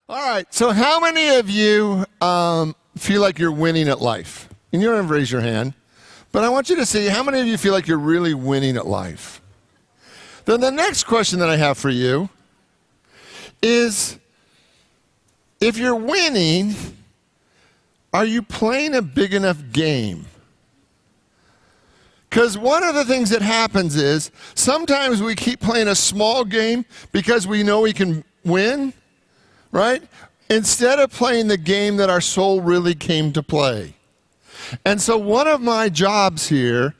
All right, so how many of you feel like you're winning at life? And you don't have to raise your hand, but I want you to see how many of you feel like you're really winning at life. Then the next question that I have for you is, if you're winning, are you playing a big enough game? Because one of the things that happens is sometimes we keep playing a small game because we know we can win, right? Instead of playing the game that our soul really came to play. And so one of my jobs here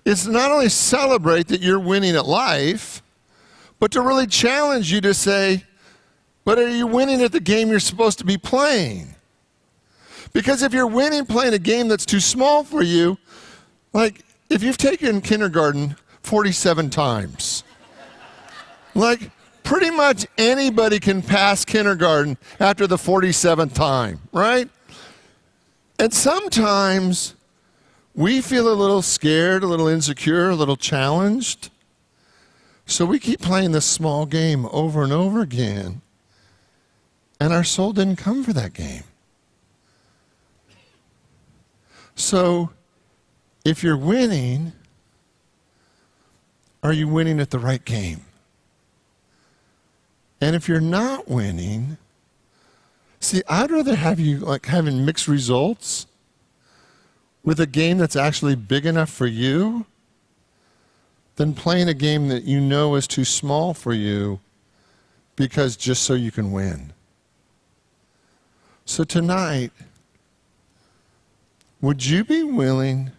is to not only celebrate that you're winning at life, but to really challenge you to say, but are you winning at the game you're supposed to be playing? Because if you're winning playing a game that's too small for you, like if you've taken kindergarten 47 times, like pretty much anybody can pass kindergarten after the 47th time, right? And sometimes we feel a little scared, a little insecure, a little challenged. So we keep playing this small game over and over again. And our soul didn't come for that game. So if you're winning, are you winning at the right game? And if you're not winning, see, I'd rather have you like having mixed results with a game that's actually big enough for you than playing a game that you know is too small for you because just so you can win. So tonight, would you be willing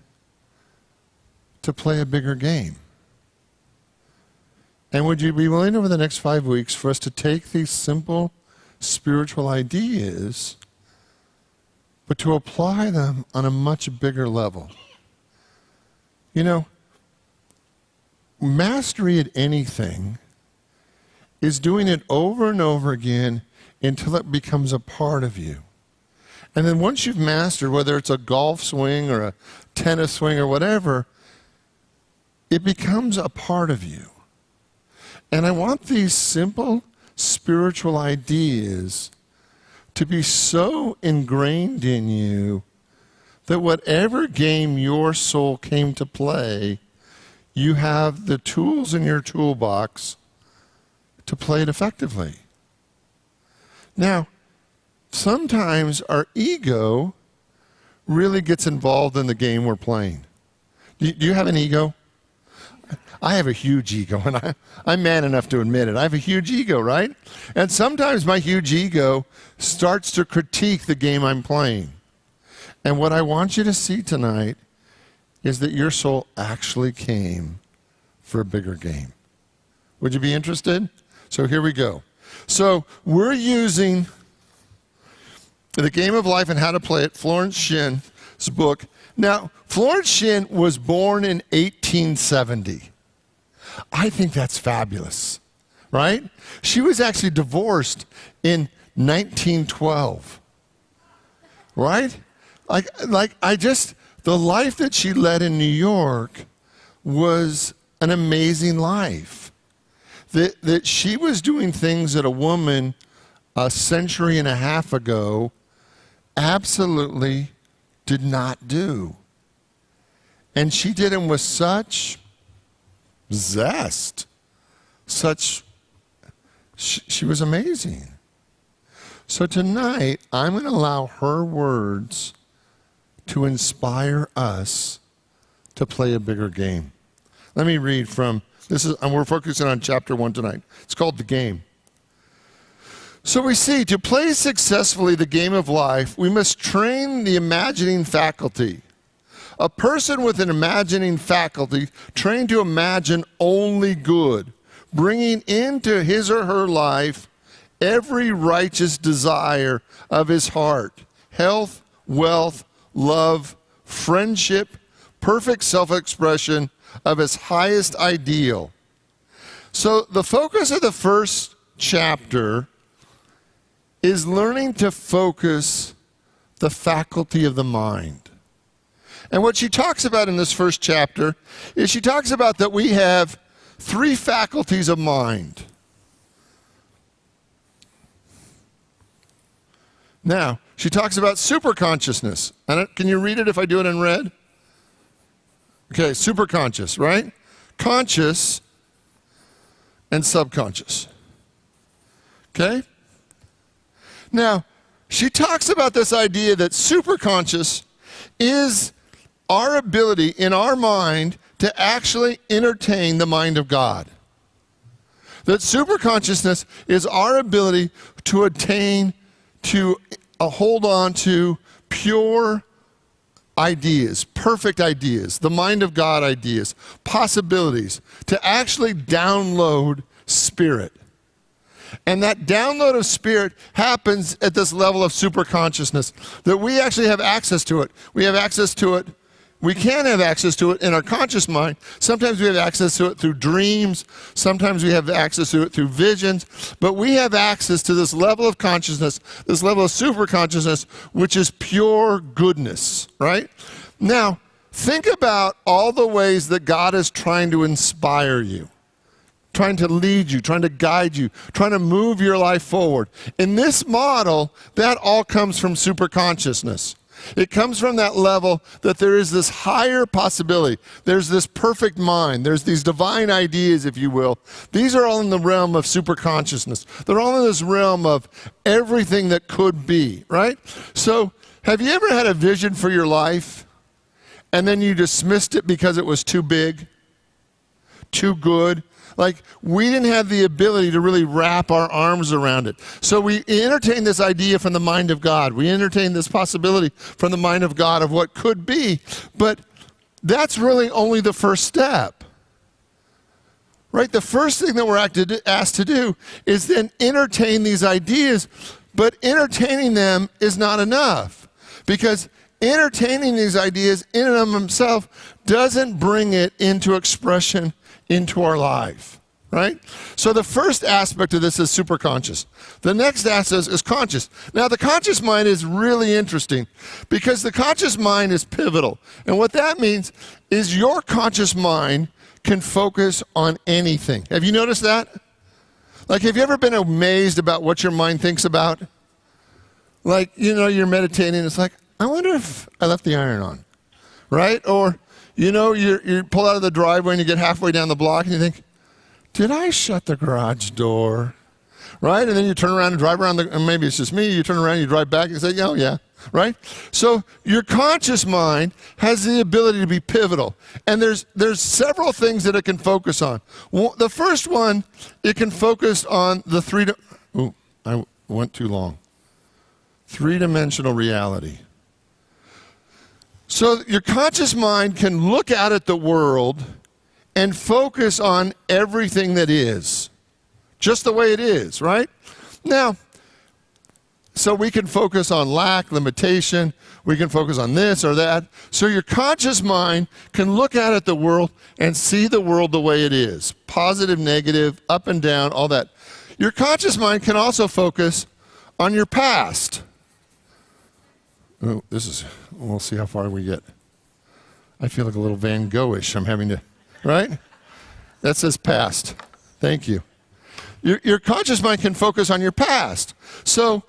to play a bigger game? And would you be willing over the next 5 weeks for us to take these simple spiritual ideas, but to apply them on a much bigger level? You know, mastery at anything is doing it over and over again until it becomes a part of you. And then once you've mastered, whether it's a golf swing or a tennis swing or whatever, it becomes a part of you. And I want these simple spiritual ideas to be so ingrained in you that whatever game your soul came to play, you have the tools in your toolbox to play it effectively. Now, sometimes our ego really gets involved in the game we're playing. Do you have an ego? I have a huge ego, and I'm man enough to admit it. I have a huge ego, right? And sometimes my huge ego starts to critique the game I'm playing. And what I want you to see tonight is that your soul actually came for a bigger game. Would you be interested? So here we go. So we're using The Game of Life and How to Play It, Florence Shin's book. Now, Florence Shin was born in 1870. I think that's fabulous, right? She was actually divorced in 1912, right? The life that she led in New York was an amazing life. That she was doing things that a woman a century and a half ago absolutely did not do. And she did them with such zest. She was amazing. So tonight, I'm going to allow her words to inspire us to play a bigger game. Let me read from, and we're focusing on chapter 1 tonight. It's called The Game. So we see, to play successfully the game of life, we must train the imagining faculty. A person with an imagining faculty trained to imagine only good, bringing into his or her life every righteous desire of his heart, health, wealth, love, friendship, perfect self-expression of his highest ideal. So the focus of the first chapter is learning to focus the faculty of the mind. And what she talks about in this first chapter is she talks about that we have 3 faculties of mind. Now, she talks about superconsciousness. Can you read it if I do it in red? Okay, superconscious, right? Conscious and subconscious. Okay? Now, she talks about this idea that superconscious is our ability in our mind to actually entertain the mind of God. That superconsciousness is our ability to attain, to hold on to pure ideas, perfect ideas, the mind of God ideas, possibilities, to actually download spirit. And that download of spirit happens at this level of superconsciousness, that we actually have access to it. We have access to it. We can have access to it in our conscious mind. Sometimes we have access to it through dreams. Sometimes we have access to it through visions. But we have access to this level of consciousness, this level of superconsciousness, which is pure goodness, right? Now, think about all the ways that God is trying to inspire you, trying to lead you, trying to guide you, trying to move your life forward. In this model, that all comes from superconsciousness. It comes from that level that there is this higher possibility. There's this perfect mind. There's these divine ideas, if you will. These are all in the realm of superconsciousness. They're all in this realm of everything that could be, right? So, have you ever had a vision for your life and then you dismissed it because it was too big, too good? Like, we didn't have the ability to really wrap our arms around it. So we entertain this idea from the mind of God. We entertain this possibility from the mind of God of what could be. But that's really only the first step. Right? The first thing that we're asked to do is then entertain these ideas. But entertaining them is not enough. Because entertaining these ideas in and of themselves doesn't bring it into expression into our life, right? So the first aspect of this is superconscious. The next aspect is conscious. Now, the conscious mind is really interesting because the conscious mind is pivotal. And what that means is your conscious mind can focus on anything. Have you noticed that? Like, have you ever been amazed about what your mind thinks about? Like, you know, you're meditating, it's like, I wonder if I left the iron on, right? Or, you know, you pull out of the driveway and you get halfway down the block and you think, did I shut the garage door? Right? And then you turn around and drive around, and maybe it's just me, you turn around and you drive back and say, oh yeah, right? So your conscious mind has the ability to be pivotal. And there's several things that it can focus on. Well, the first one, it can focus on the I went too long. Three-dimensional reality. So your conscious mind can look out at the world and focus on everything that is, just the way it is, right? Now, so we can focus on lack, limitation, we can focus on this or that. So your conscious mind can look out at the world and see the world the way it is, positive, negative, up and down, all that. Your conscious mind can also focus on your past. Oh, we'll see how far we get. I feel like a little Van Gogh-ish. I'm having to, right? That says past. Thank you. Your conscious mind can focus on your past. So,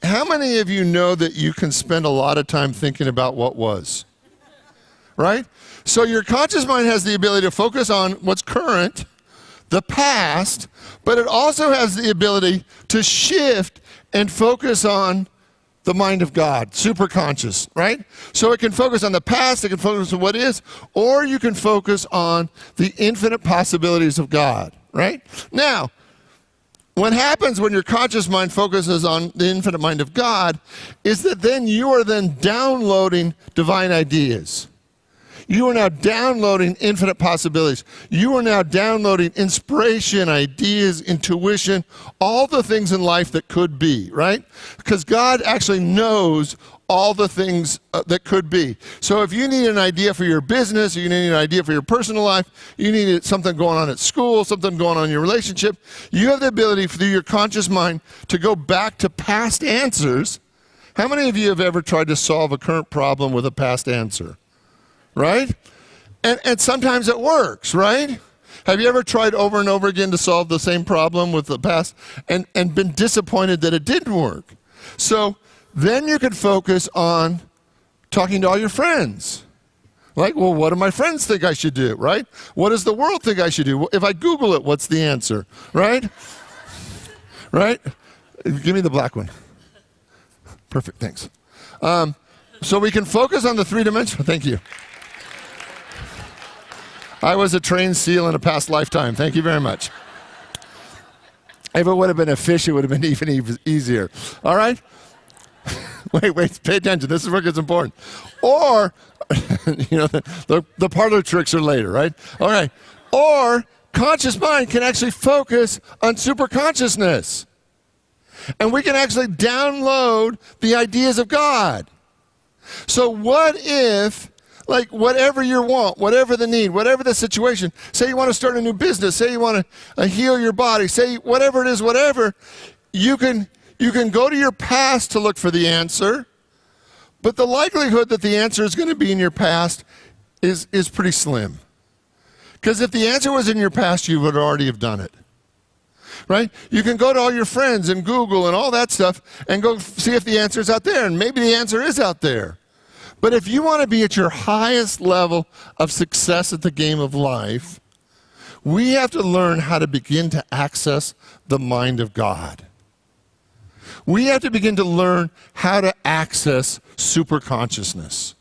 how many of you know that you can spend a lot of time thinking about what was? Right? So your conscious mind has the ability to focus on what's current, the past, but it also has the ability to shift and focus on the mind of God, superconscious, right? So it can focus on the past, it can focus on what is, or you can focus on the infinite possibilities of God, right? Now, what happens when your conscious mind focuses on the infinite mind of God is that then you are then downloading divine ideas. You are now downloading infinite possibilities. You are now downloading inspiration, ideas, intuition, all the things in life that could be, right? Because God actually knows all the things that could be. So if you need an idea for your business, or you need an idea for your personal life, you need something going on at school, something going on in your relationship, you have the ability through your conscious mind to go back to past answers. How many of you have ever tried to solve a current problem with a past answer? Right? And sometimes it works, right? Have you ever tried over and over again to solve the same problem with the past and been disappointed that it didn't work? So then you could focus on talking to all your friends. Like, well, what do my friends think I should do, right? What does the world think I should do? If I Google it, what's the answer, right? Right? Give me the black one. Perfect, thanks. So we can focus on the three-dimensional. Thank you. I was a trained SEAL in a past lifetime. Thank you very much. If it would have been a fish, it would have been even easier. All right? Wait, pay attention. This is where it gets important. Or, the parlor tricks are later, right? All right. Or, conscious mind can actually focus on superconsciousness. And we can actually download the ideas of God. So what if, like, whatever you want, whatever the need, whatever the situation, say you want to start a new business, say you want to heal your body, say whatever it is, whatever, you can go to your past to look for the answer, but the likelihood that the answer is going to be in your past is pretty slim. Because if the answer was in your past, you would already have done it. Right? You can go to all your friends and Google and all that stuff and go see if the answer is out there. And maybe the answer is out there. But if you want to be at your highest level of success at the game of life, we have to learn how to begin to access the mind of God. We have to begin to learn how to access superconsciousness.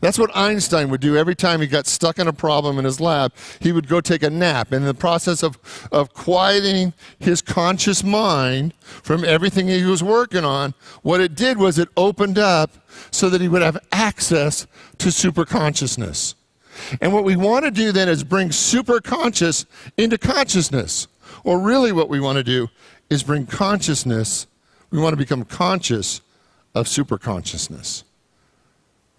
That's what Einstein would do every time he got stuck in a problem in his lab. He would go take a nap. And in the process of quieting his conscious mind from everything he was working on, what it did was it opened up so that he would have access to superconsciousness. And what we want to do then is bring superconscious into consciousness. Or really what we want to do is bring consciousness, we want to become conscious of superconsciousness.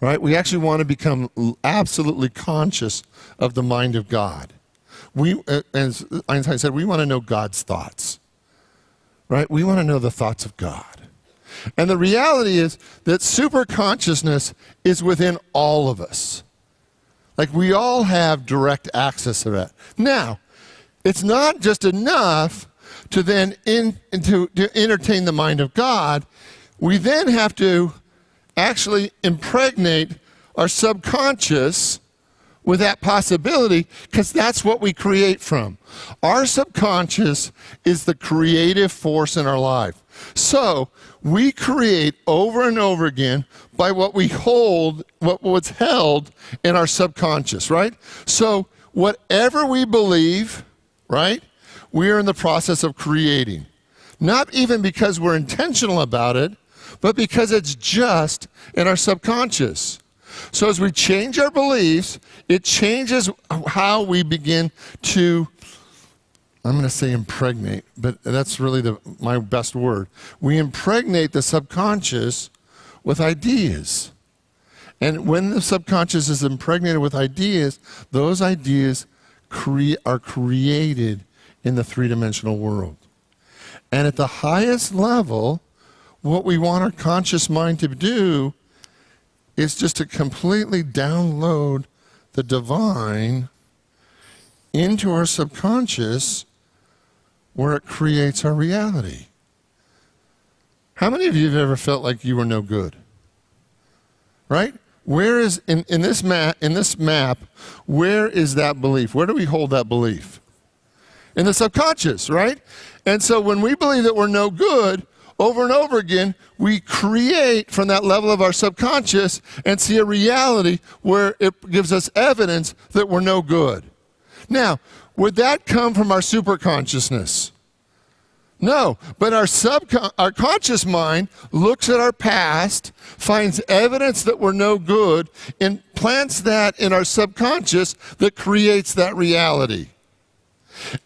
Right? We actually want to become absolutely conscious of the mind of God. As Einstein said, we want to know God's thoughts. Right? We want to know the thoughts of God. And the reality is that superconsciousness is within all of us. Like, we all have direct access to that. Now, it's not just enough to then to entertain the mind of God. We then have to actually impregnate our subconscious with that possibility, because that's what we create from. Our subconscious is the creative force in our life. So we create over and over again by what we hold, what's held in our subconscious, right? So whatever we believe, right, we are in the process of creating. Not even because we're intentional about it, but because it's just in our subconscious. So as we change our beliefs, it changes how we begin to, I'm going to say impregnate, but that's really my best word. We impregnate the subconscious with ideas. And when the subconscious is impregnated with ideas, those ideas are created in the three-dimensional world. And at the highest level, what we want our conscious mind to do is just to completely download the divine into our subconscious where it creates our reality. How many of you have ever felt like you were no good? Right? Where is, in this map, where is that belief? Where do we hold that belief? In the subconscious, right? And so when we believe that we're no good, over and over again, we create from that level of our subconscious and see a reality where it gives us evidence that we're no good. Now, would that come from our superconsciousness? No, but our conscious mind looks at our past, finds evidence that we're no good, and plants that in our subconscious that creates that reality.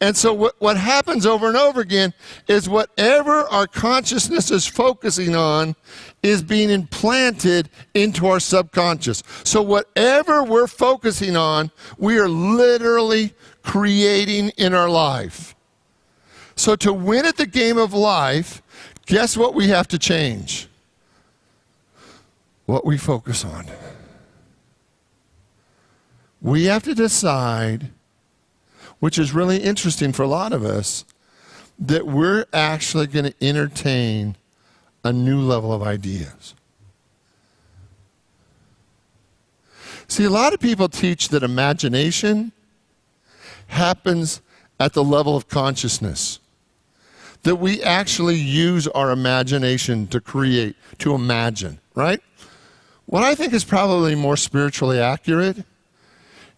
And so what happens over and over again is whatever our consciousness is focusing on is being implanted into our subconscious. So whatever we're focusing on, we are literally creating in our life. So to win at the game of life, guess what we have to change? What we focus on. We have to decide, which is really interesting for a lot of us, that we're actually going to entertain a new level of ideas. See, a lot of people teach that imagination happens at the level of consciousness, that we actually use our imagination to create, to imagine, right? What I think is probably more spiritually accurate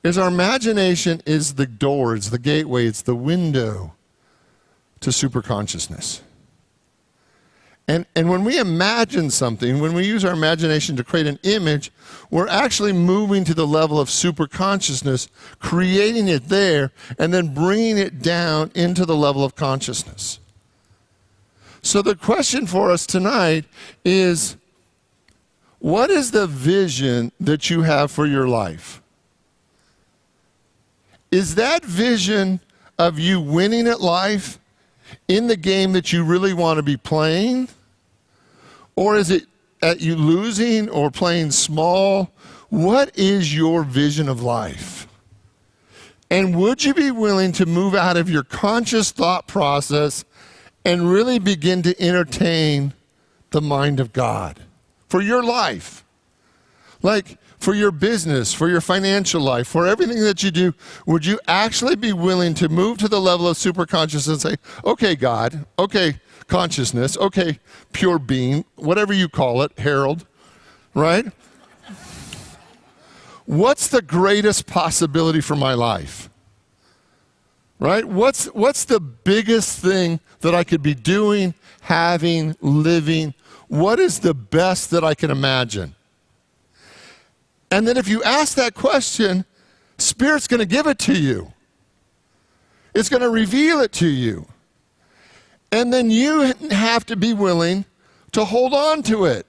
is our imagination is the door, it's the gateway, it's the window to superconsciousness. And when we imagine something, when we use our imagination to create an image, we're actually moving to the level of superconsciousness, creating it there, and then bringing it down into the level of consciousness. So the question for us tonight is, what is the vision that you have for your life? Is that vision of you winning at life in the game that you really want to be playing? Or is it at you losing or playing small? What is your vision of life? And would you be willing to move out of your conscious thought process and really begin to entertain the mind of God for your life? Like for your business, for your financial life, for everything that you do, would you actually be willing to move to the level of superconsciousness and say, okay, God, okay, consciousness, okay, pure being, whatever you call it, Harold, right? What's the greatest possibility for my life? Right? What's the biggest thing that I could be doing, having, living? What is the best that I can imagine? And then if you ask that question, Spirit's going to give it to you. It's going to reveal it to you. And then you have to be willing to hold on to it.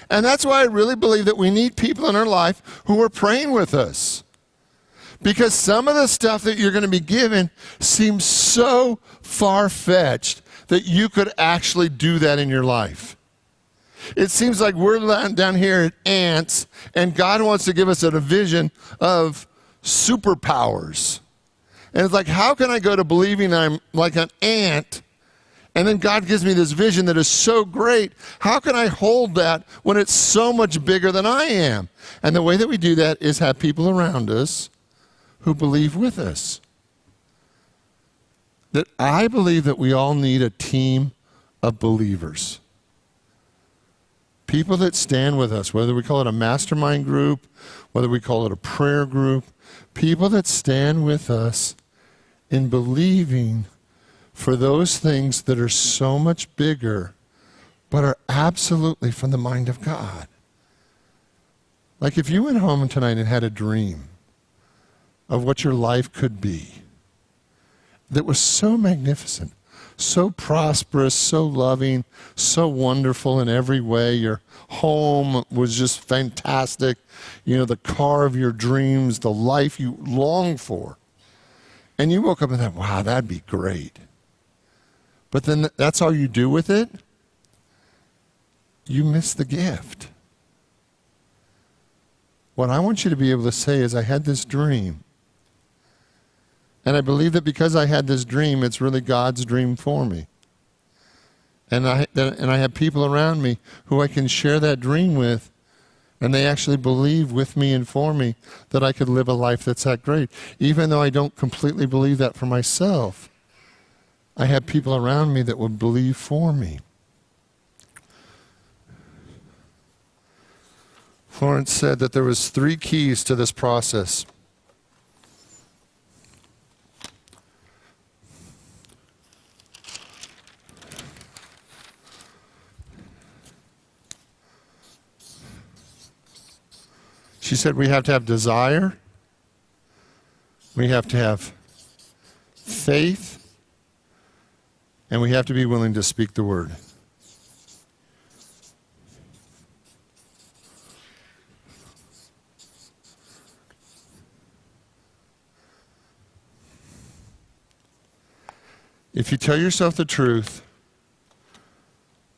And that's why I really believe that we need people in our life who are praying with us. Because some of the stuff that you're going to be given seems so far-fetched that you could actually do that in your life. It seems like we're down here at ants, and God wants to give us a vision of superpowers. And it's like, how can I go to believing I'm like an ant, and then God gives me this vision that is so great? How can I hold that when it's so much bigger than I am? And the way that we do that is have people around us who believe with us. That I believe that we all need a team of believers. People that stand with us, whether we call it a mastermind group, whether we call it a prayer group, people that stand with us in believing for those things that are so much bigger, but are absolutely from the mind of God. Like if you went home tonight and had a dream of what your life could be, that was so magnificent, so prosperous, so loving, so wonderful in every way. Your home was just fantastic. You know, the car of your dreams, the life you long for. And you woke up and thought, wow, that'd be great. But then that's all you do with it? You miss the gift. What I want you to be able to say is, I had this dream. And I believe that because I had this dream, it's really God's dream for me. And I have people around me who I can share that dream with, and they actually believe with me and for me that I could live a life that's that great. Even though I don't completely believe that for myself, I have people around me that would believe for me. Florence said that there was 3 keys to this process. She said we have to have desire, we have to have faith, and we have to be willing to speak the word. If you tell yourself the truth,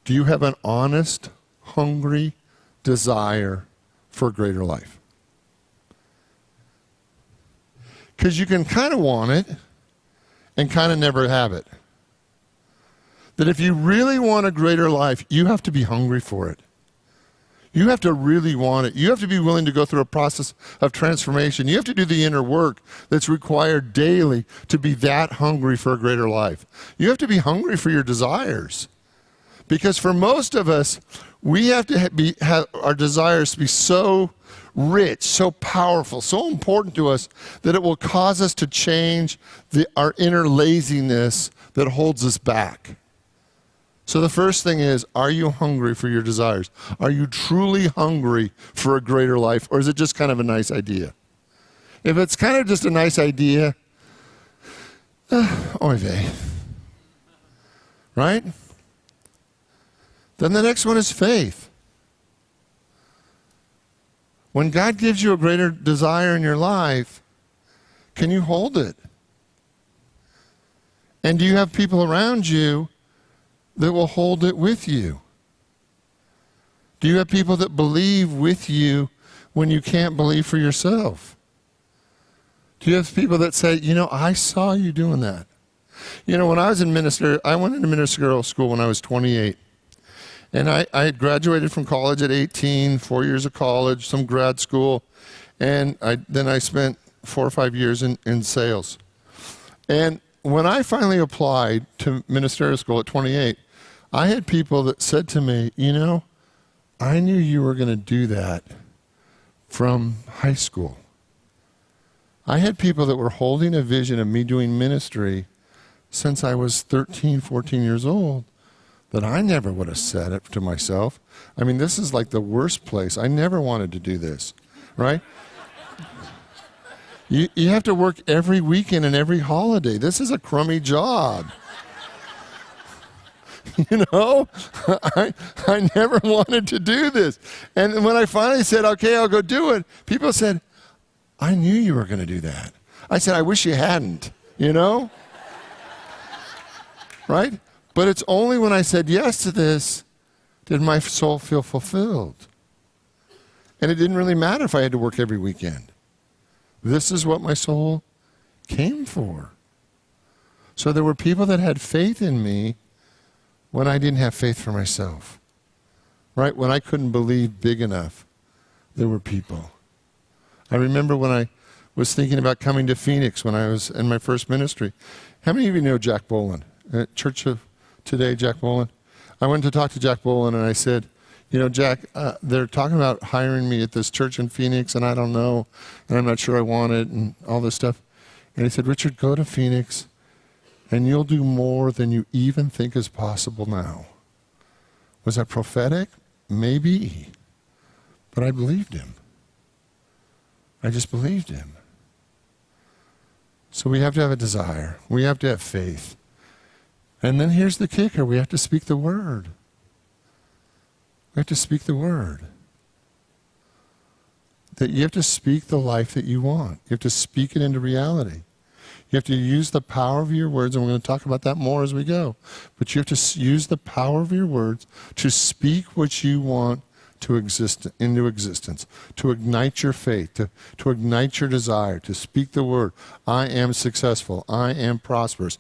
do you have an honest, hungry desire for a greater life? Because you can kind of want it and kind of never have it. that if you really want a greater life, you have to be hungry for it. You have to really want it. You have to be willing to go through a process of transformation. You have to do the inner work that's required daily to be that hungry for a greater life. You have to be hungry for your desires. Because for most of us, we have to have our desires to be so rich, so powerful, so important to us that it will cause us to change our inner laziness that holds us back. So the first thing is, are you hungry for your desires? Are you truly hungry for a greater life, or is it just kind of a nice idea? If it's kind of just a nice idea, oy vey. Right? Then the next one is faith. When God gives you a greater desire in your life, can you hold it? And do you have people around you that will hold it with you? Do you have people that believe with you when you can't believe for yourself? Do you have people that say, I saw you doing that? When I was in ministry, I went into ministerial school when I was 28. And I had graduated from college at 18, 4 years of college, some grad school, and then I spent 4 or 5 years in sales. And when I finally applied to ministerial school at 28, I had people that said to me, I knew you were going to do that from high school. I had people that were holding a vision of me doing ministry since I was 13, 14 years old that I never would have said it to myself. I mean, this is like the worst place. I never wanted to do this, right? You have to work every weekend and every holiday. This is a crummy job. I never wanted to do this. And when I finally said, okay, I'll go do it, people said, I knew you were going to do that. I said, I wish you hadn't, Right? But it's only when I said yes to this did my soul feel fulfilled. And it didn't really matter if I had to work every weekend. This is what my soul came for. So there were people that had faith in me when I didn't have faith for myself. Right? When I couldn't believe big enough, there were people. I remember when I was thinking about coming to Phoenix when I was in my first ministry. How many of you know Jack Boland? Church of Today, Jack Boland? I went to talk to Jack Boland and I said, Jack, they're talking about hiring me at this church in Phoenix and I don't know, and I'm not sure I want it and all this stuff. And he said, Richard, go to Phoenix and you'll do more than you even think is possible now. Was that prophetic? Maybe. But I believed him. I just believed him. So we have to have a desire. We have to have faith. And then here's the kicker. We have to speak the word. We have to speak the word. That you have to speak the life that you want. You have to speak it into reality. You have to use the power of your words, and we're going to talk about that more as we go. But you have to use the power of your words to speak what you want to exist into existence, to ignite your faith, to ignite your desire, to speak the word. I am successful. I am prosperous.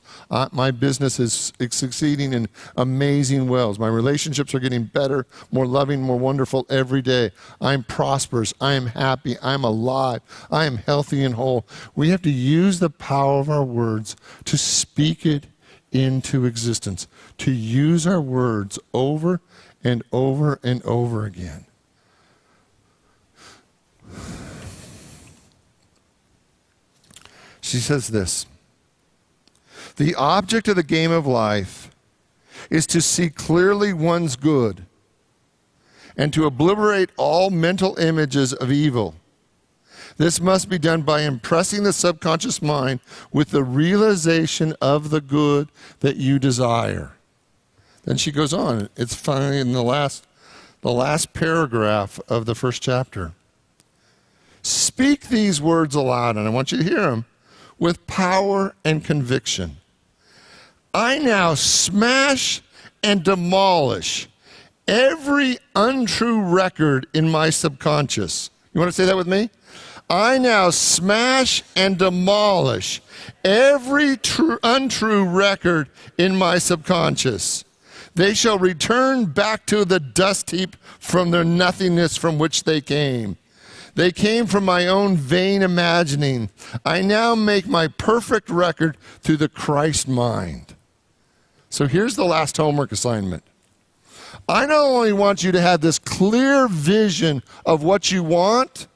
My business is succeeding in amazing ways. My relationships are getting better, more loving, more wonderful every day. I'm prosperous. I am happy. I'm alive. I am healthy and whole. We have to use the power of our words to speak it into existence, to use our words over and over and over again. She says this: the object of the game of life is to see clearly one's good and to obliterate all mental images of evil. This must be done by impressing the subconscious mind with the realization of the good that you desire. Then she goes on. It's finally in the last paragraph of the first chapter. Speak these words aloud, and I want you to hear them, with power and conviction. I now smash and demolish every untrue record in my subconscious. You want to say that with me? I now smash and demolish every untrue record in my subconscious. They shall return back to the dust heap from their nothingness from which they came. They came from my own vain imagining. I now make my perfect record through the Christ mind. So here's the last homework assignment. I not only want you to have this clear vision of what you want,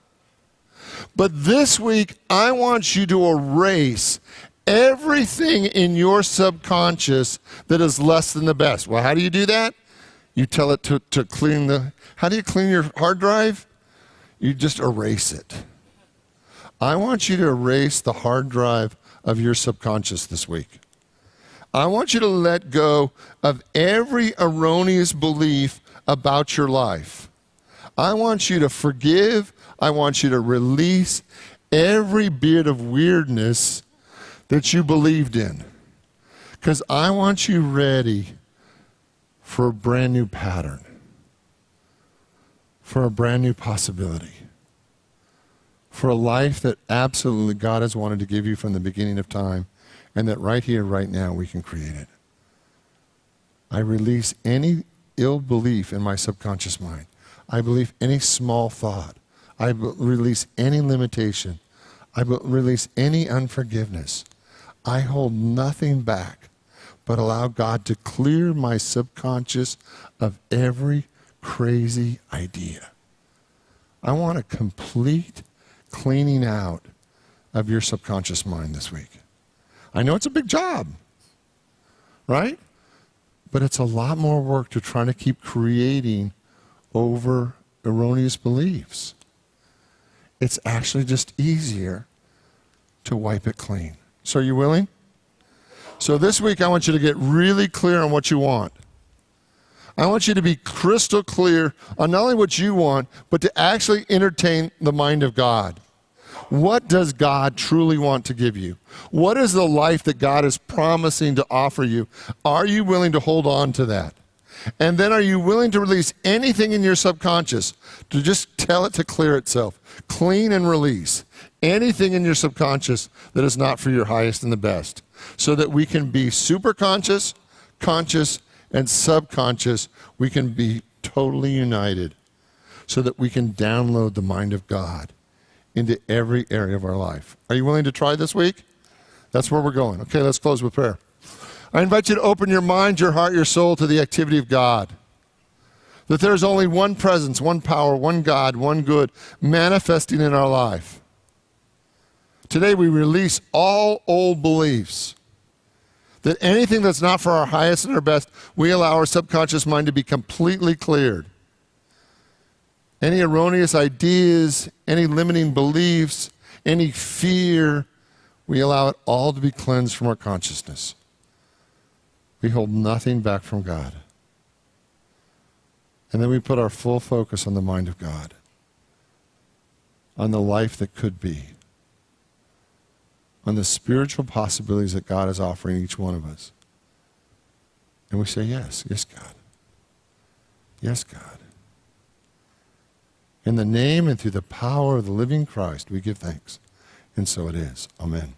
but this week I want you to erase everything in your subconscious that is less than the best. Well, how do you do that? You tell it to clean the... How do you clean your hard drive? You just erase it. I want you to erase the hard drive of your subconscious this week. I want you to let go of every erroneous belief about your life. I want you to forgive. I want you to release every bit of weirdness that you believed in. Because I want you ready for a brand new pattern, for a brand new possibility, for a life that absolutely God has wanted to give you from the beginning of time, and that right here, right now, we can create it. I release any ill belief in my subconscious mind. I believe any small thought. I release any limitation. I release any unforgiveness. I hold nothing back, but allow God to clear my subconscious of every crazy idea. I want a complete cleaning out of your subconscious mind this week. I know it's a big job, right? But it's a lot more work to try to keep creating over erroneous beliefs. It's actually just easier to wipe it clean. So are you willing? So this week I want you to get really clear on what you want. I want you to be crystal clear on not only what you want, but to actually entertain the mind of God. What does God truly want to give you? What is the life that God is promising to offer you? Are you willing to hold on to that? And then are you willing to release anything in your subconscious, to just tell it to clear itself? Clean and release anything in your subconscious that is not for your highest and the best, so that we can be super conscious, conscious, and subconscious. We can be totally united so that we can download the mind of God into every area of our life. Are you willing to try this week? That's where we're going. Okay, let's close with prayer. I invite you to open your mind, your heart, your soul to the activity of God. That there's only one presence, one power, one God, one good manifesting in our life. Today we release all old beliefs. That anything that's not for our highest and our best, we allow our subconscious mind to be completely cleared. Any erroneous ideas, any limiting beliefs, any fear, we allow it all to be cleansed from our consciousness. We hold nothing back from God. And then we put our full focus on the mind of God, on the life that could be, on the spiritual possibilities that God is offering each one of us. And we say, yes, yes, God. Yes, God. In the name and through the power of the living Christ, we give thanks. And so it is. Amen.